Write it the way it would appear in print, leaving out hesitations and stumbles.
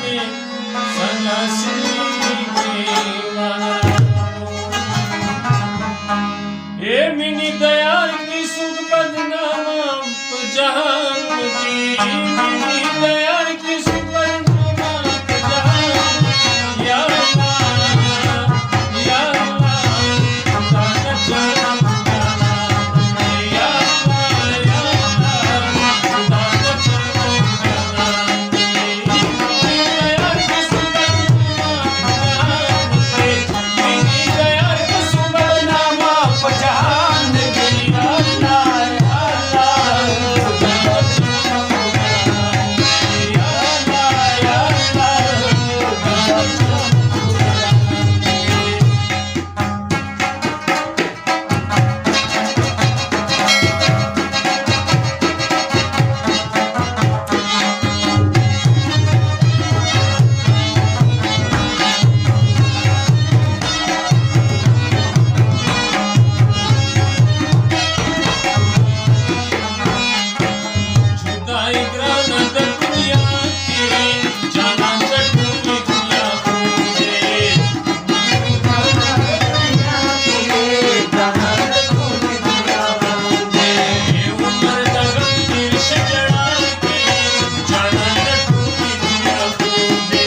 के सन्यासी देवा। हे मिनी दयाल की सुख बदनामा जहान की, मिनी दयाल की सुख बदनामा जहान। या अल्लाह या अल्लाह खुदा जाना जाना, या अल्लाह या अल्लाह खुदा जाना जाना। मिनी दयाल की सुख बदनामा जहान के, मिनी दयाल की सुख बदनामा जहान के। या अल्लाह या अल्लाह खुदा जाना जाना, या अल्लाह या अल्लाह खुदा जाना जाना। जुदाई ग्रानद दुनिया की, जाना चटनी दुनिया पूजे। ये उम्र दगम तिर शजड़ा की, जाना चटनी दुनिया पूजे।